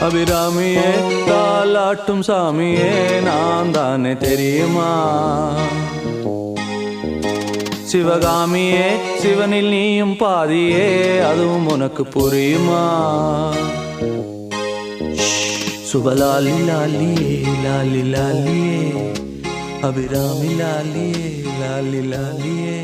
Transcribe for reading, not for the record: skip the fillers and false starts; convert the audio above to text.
அபிராமியே தாலாட்டும் சாமியே நான் தானே தெரியுமா? சிவகாமியே சிவனில் நீயும் பாதியே அதுவும் உனக்கு புரியுமா? சுபலாலி லாலியே லாலி லாலியே அபிராமி லாலியே லாலி லாலியே